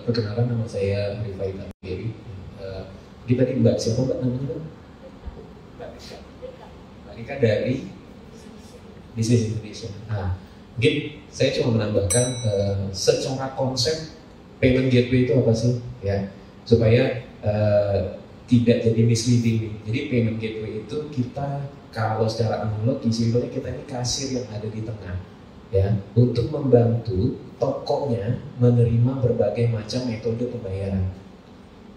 Perkenalkan, nama saya Rifai Tanggiri. Kita tadi Mbak siapa Mbak namanya? Mbak Rika dari Bisnis Indonesia. Nah, mungkin saya cuma menambahkan secara konsep payment gateway itu apa sih, ya, supaya tidak jadi misleading. Jadi payment gateway itu kita kalau secara analog simpelnya kita ini kasir yang ada di tengah, ya, untuk membantu tokonya menerima berbagai macam metode pembayaran.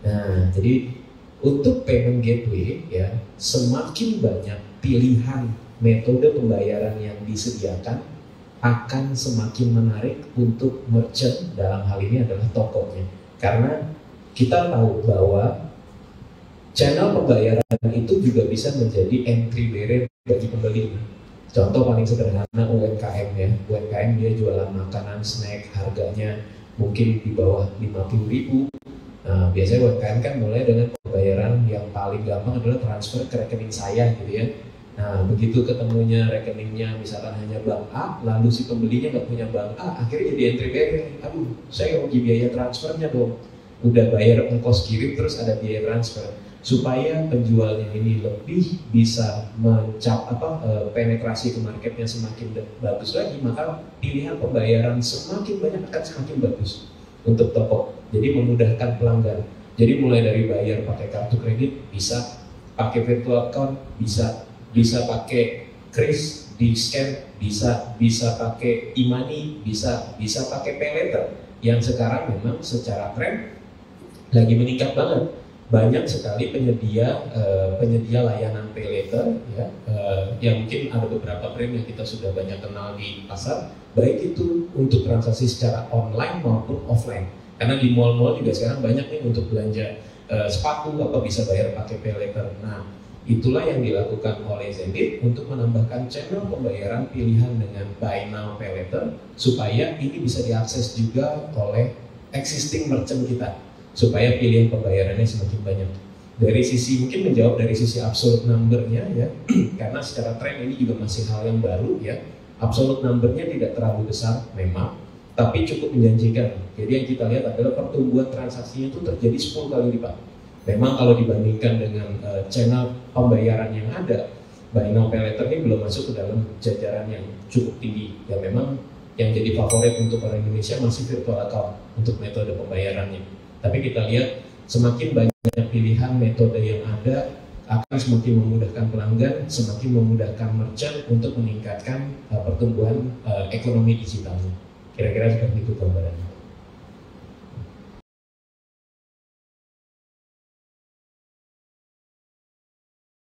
Nah, jadi untuk payment gateway, ya, semakin banyak pilihan metode pembayaran yang disediakan akan semakin menarik untuk merchant, dalam hal ini adalah tokonya. Karena kita tahu bahwa channel pembayaran itu juga bisa menjadi entry barrier bagi pembeli. Contoh paling sederhana UMKM, ya. UMKM dia jualan makanan, snack, harganya mungkin di bawah 50.000. Nah, biasanya UMKM kan mulai dengan pembayaran yang paling gampang adalah transfer ke rekening saya, gitu ya. Nah, begitu ketemunya rekeningnya misalkan hanya bank A, lalu si pembelinya nggak punya bank A, akhirnya jadi entry barrier. Aduh, saya rugi biaya transfernya dong. Udah bayar ongkos kirim terus ada biaya transfer. Supaya penjualnya ini lebih bisa penetrasi ke marketnya semakin bagus lagi, maka pilihan pembayaran semakin banyak akan semakin bagus untuk toko. Jadi memudahkan pelanggan. Jadi mulai dari bayar pakai kartu kredit bisa, pakai virtual account bisa pakai kris di scan, bisa pakai e-money, bisa pakai pay later, yang sekarang memang secara tren lagi meningkat banget. Banyak sekali penyedia layanan pay later, ya, yang mungkin ada beberapa brand yang kita sudah banyak kenal di pasar, baik itu untuk transaksi secara online maupun offline. Karena di mall-mall juga sekarang banyak nih untuk belanja sepatu apa bisa bayar pakai pay later. Nah, itulah yang dilakukan oleh Zenith untuk menambahkan channel pembayaran pilihan dengan buy now pay later, supaya ini bisa diakses juga oleh existing merchant kita, supaya pilihan pembayarannya semakin banyak. Dari sisi mungkin menjawab dari sisi absolute number-nya, ya, karena secara tren ini juga masih hal yang baru, ya. Absolute number-nya tidak terlalu besar memang, tapi cukup menjanjikan. Jadi yang kita lihat adalah pertumbuhan transaksinya itu terjadi 10 kali lipat. Memang kalau dibandingkan dengan channel pembayaran yang ada, buy now pay later ini belum masuk ke dalam jajaran yang cukup tinggi. Dan memang yang jadi favorit untuk orang Indonesia masih virtual account untuk metode pembayarannya. Tapi kita lihat semakin banyak pilihan metode yang ada akan semakin memudahkan pelanggan, semakin memudahkan merchant untuk meningkatkan pertumbuhan ekonomi digitalnya. Kira-kira seperti itu gambarannya.